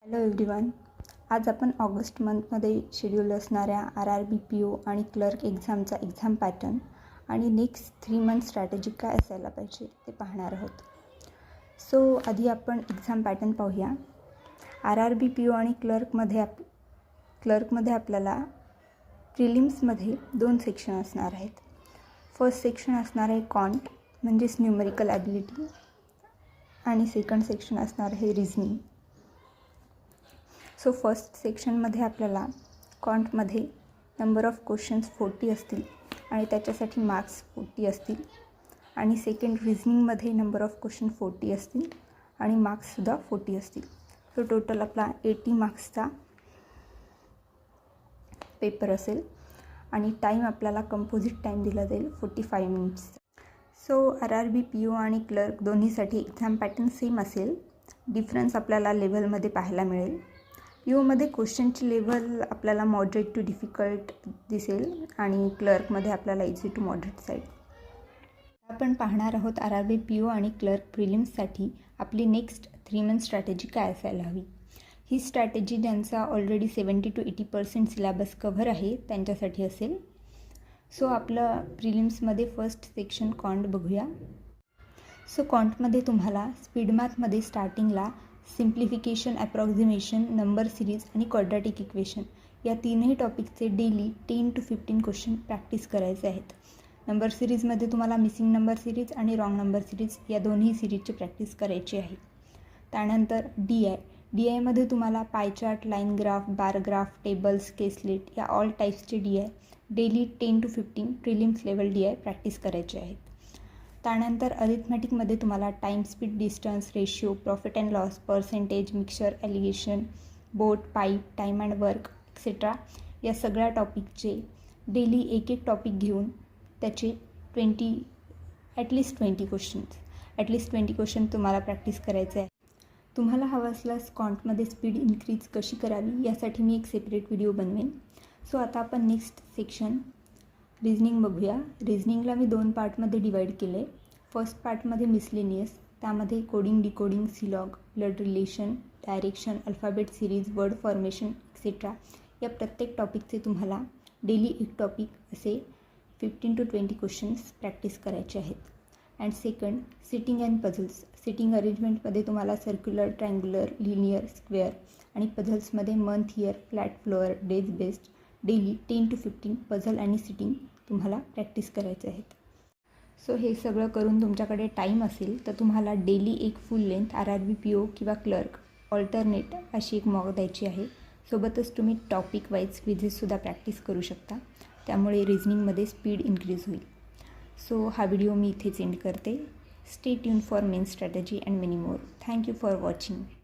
Hello everyone. आज आपण August मंथमध्ये शेड्यूल असणाऱ्या RRB PO आणि क्लर्क एक्झामचा एक्झाम पॅटर्न आणि नेक्स्ट 3 मंथ स्ट्रॅटेजी काय असायला पाहिजे ते पाहणार आहोत. सो आधी आपण एक्झाम पॅटर्न पाहूया. RRB PO आणि क्लर्कमध्ये आपल्याला प्रिलिम्समध्ये 2 सेक्शन असणार आहेत. फर्स्ट सेक्शन असणार आहे कॉन्ट म्हणजेच न्यूमेरिकल ॲबिलिटी आणि सेकंड सेक्शन असणार आहे रिझनिंग. सो फर्स्ट सेक्शनमध्ये आपल्याला कॉन्टमध्ये नंबर ऑफ क्वेश्चन्स 40 असतील आणि त्याच्यासाठी मार्क्स 40 असतील आणि सेकंड रिझनिंगमध्ये नंबर ऑफ क्वेश्चन 40 असतील आणि मार्क्ससुद्धा 40 असतील. सो टोटल आपला 80 मार्क्सचा पेपर असेल आणि टाईम आपल्याला कंपोजिट टाईम दिला जाईल 45 मिनिट्स. सो RRB PO आणि क्लर्क दोन्हीसाठी एक्झाम पॅटर्न सेम असेल. डिफरन्स आपल्याला लेव्हलमध्ये पाहायला मिळेल. POमध्ये क्वेश्चनची लेव्हल आपल्याला मॉडरेट टू डिफिकल्ट दिसेल आणि क्लर्कमध्ये आपल्याला इझी टू मॉडरेट साईड. आपण पाहणार आहोत RRB PO आणि क्लर्क प्रिलिम्ससाठी आपली नेक्स्ट 3 मंथ स्ट्रॅटेजी काय असायला हवी. ही स्ट्रॅटेजी ज्यांचा ऑलरेडी 70 to 80% सिलेबस कव्हर आहे त्यांच्यासाठी असेल. सो आपलं प्रिलिम्समध्ये फर्स्ट सेक्शन कॉन्ट बघूया. सो कॉन्टमध्ये तुम्हाला स्पीड मॅथमध्ये स्टार्टिंगला सिम्प्लिफिकेशन, ॲप्रॉक्झिमेशन, नंबर सिरीज आणि क्वाड्रॅटिक इक्वेशन या तीनही टॉपिकचे डेली 10 to 15 क्वेश्चन प्रॅक्टिस करायचे आहेत. नंबर सिरीजमध्ये तुम्हाला मिसिंग नंबर सिरीज आणि रॉंग नंबर सिरीज या दोन्ही सिरीजची प्रॅक्टिस करायची आहे. त्यानंतर डी आयमध्ये तुम्हाला pie chart, line graph, bar graph, tables, caselet या ऑल टाईप्सचे DI daily 10 to 15 prelims level DI practice करायचे आहेत. त्यानंतर अरिथमॅटिकमध्ये तुम्हाला time, speed, distance, ratio, profit and loss, percentage, mixture, alligation, boat, pipe, time and work etcetera या सगळ्या टॉपिकचे daily एक टॉपिक घेऊन त्याचे 20 क्वेश्चन तुम्हाला प्रॅक्टिस करायचे आहे. तुम्हाला हवं असल्यास कॉन्टमध्ये स्पीड इन्क्रीज कशी करावी यासाठी मी एक सेपरेट व्हिडिओ बनवेन. सो आता आपण नेक्स्ट सेक्शन रिझनिंग बघूया. रिझनिंगला मी 2 पार्टमध्ये डिवाईड केले. फर्स्ट पार्टमध्ये मिसलेनियस, त्यामध्ये coding, decoding, syllogism, blood relation, direction, alphabet series, word formation etcetera या प्रत्येक टॉपिकचे तुम्हाला डेली एक टॉपिक असे 15 to 20 क्वेश्चन्स प्रॅक्टिस करायचे आहेत. And second sitting and puzzles. Sitting अरेंजमेंटमध्ये तुम्हाला सर्क्युलर, ट्रँग्युलर, लिनियर, स्क्वेअर आणि पझल्समध्ये month, year, flat floor, days based daily 10 to 15 puzzle आणि सिटिंग तुम्हाला प्रॅक्टिस करायचे आहेत. सो हे सगळं करून तुमच्याकडे टाईम असेल तर तुम्हाला डेली एक फुल लेंथ RRB PO किंवा क्लर्क ऑल्टरनेट अशी एक मॉक द्यायची आहे. सोबतच तुम्ही टॉपिक वाईज क्विझेससुद्धा प्रॅक्टिस करू शकता. त्यामुळे रिझनिंगमध्ये स्पीड इन्क्रीज होईल. सो हा व्हिडिओ मी इथेच एंड करते. Stay tune for main strategy and many more. Thank you for watching.